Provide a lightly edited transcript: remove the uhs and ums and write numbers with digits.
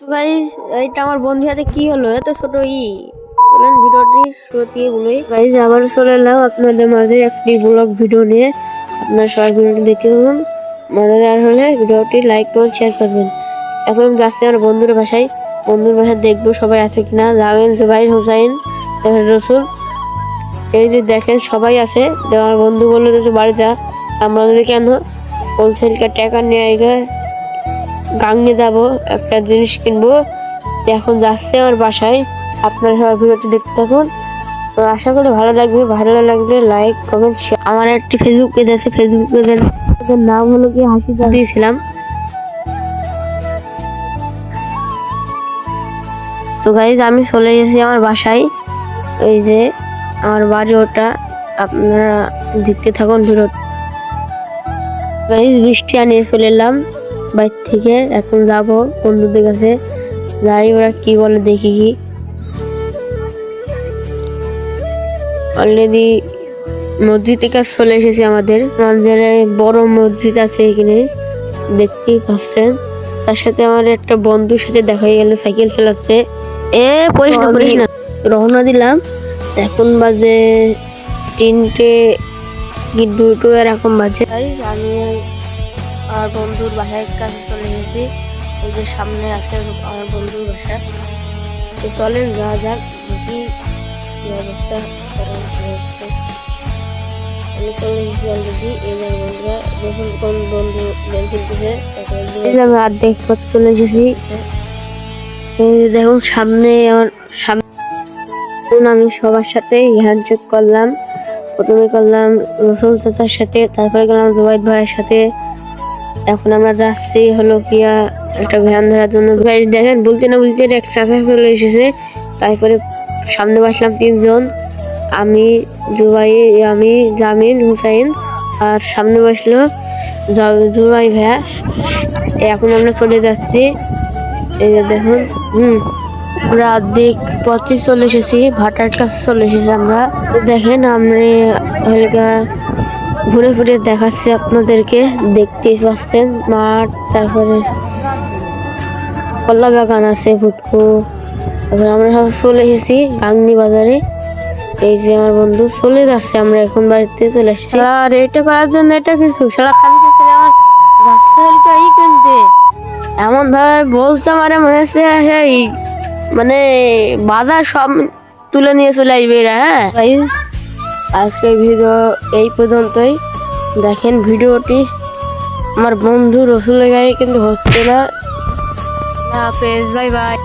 তো গাইস, এইটা আমার বন্ধুর সাথে কি হলো এত ছোট চলেন ভিডিওটি শুরু থেকে বলি। গাইস, আবার চলে এলাম আপনাদের মাঝে একটি ব্লগ ভিডিও নিয়ে। আপনারা সবাই ভিডিওটি দেখতে থাকুন। মজাদার হলে ভিডিওটি লাইক করুন, শেয়ার করবেন। এখন যাচ্ছে আমার বন্ধুর বাসায় দেখবো সবাই আছে কিনা। জামিল, জুবাইর, হুসাইন, রসুল, এই যে দেখেন সবাই আছে। আমার বন্ধু বললো যে বাড়ি যা। আমরা যদি কেন বলছে টাকা নিয়ে গাংনে যাবো, একটা জিনিস কিনবো। এখন যাচ্ছে আমার বাসায়। আপনারা সবাই ভিডিওটি দেখতে থাকুন। তো আশা করি ভালো লাগবে। ভালো লাগলে লাইক কমেন্ট শেয়ার। আমার একটি ফেসবুক পেজ আছে, ফেসবুক পেজের নাম হলো কি হাসি দিয়েছিলাম। তো গাইজ, আমি চলে গেছি আমার বাসায়। এই যে আমার বাড়ি ওটা, আপনারা দেখতে থাকুন ভিডিও। গাইজ, বৃষ্টি আনিয়ে চলে এলাম বাইর থেকে। এখন যাবো বন্ধুদের কাছে, যাই ওরা কি বলে দেখি। কি অলরেডি মসজিদের কাছে চলে এসেছি। আমাদের বড় মসজিদ আছে এখানে, দেখতেই পাচ্ছেন। তার সাথে আমার একটা বন্ধুর সাথে দেখা গেল, সাইকেল চালাচ্ছে। পড়িস না। রওনা দিলাম। এখন বাজে 3টে কি 2টো এরকম বাজে। আমি আমার বন্ধুর বাসার কাছে চলে এসেছি। এই যে সামনে আছে আমার বন্ধুর বাসা। তো চলেন যা যাক, দেখি ব্যবস্থা করা হচ্ছে। আমি চলে এসেছি অলরেডি। এই যে বন্ধুরা যখন কোন বন্ধু গেম খেলতেছে, আমি অর্ধেক পথ চলে এসেছি। এই দেখুন সামনে আমার আমি সবার সাথে হ্যান্ডশেক করলাম। প্রথমে করলাম রসুল চাচার সাথে, তারপরে গেলাম জুবাইদ ভাইয়ের সাথে। এখন আমরা যাচ্ছি হলো কিয়া একটা ভ্যান ধরার জন্য। দেখেন বলতে না বলতে এক চাচা চলে এসেছে। তারপরে সামনে বসলাম 3জন, আমি, আমি, জামিল, হুসাইন, আর সামনে বসলো জুবাই ভাইয়া। এখন আমরা চলে যাচ্ছি। এই যে দেখুন, আমরা অর্ধেক পথে চলে এসেছি, ভাটার কাছে চলে এসেছি আমরা। দেখেন আমরা ঘুরে ফিরে দেখাচ্ছি আপনাদেরকে, দেখতেই পাচ্ছেন মাঠ, তারপরে কলা বাগান আছে, ফুটকু। তারপরে আমরা সব চলে এসেছি গাংনি বাজারে। এই যে আমার বন্ধু চলে যাচ্ছে, আমরা এখন বাড়িতে চলে আসছি। আর এটা করার জন্য এটা কিছু সারা খালি আমার কিনতে এমন ভাবে বলছে, আমারে মনে হচ্ছে মানে বাজার সব তুলে নিয়ে চলে আসবে এরা। হ্যাঁ, আজকে ভিডিও এই পর্যন্তই। দেখেন ভিডিওটি আমার বন্ধু রসুলের গায়ে কিন্তু হচ্ছে না। Bye bye.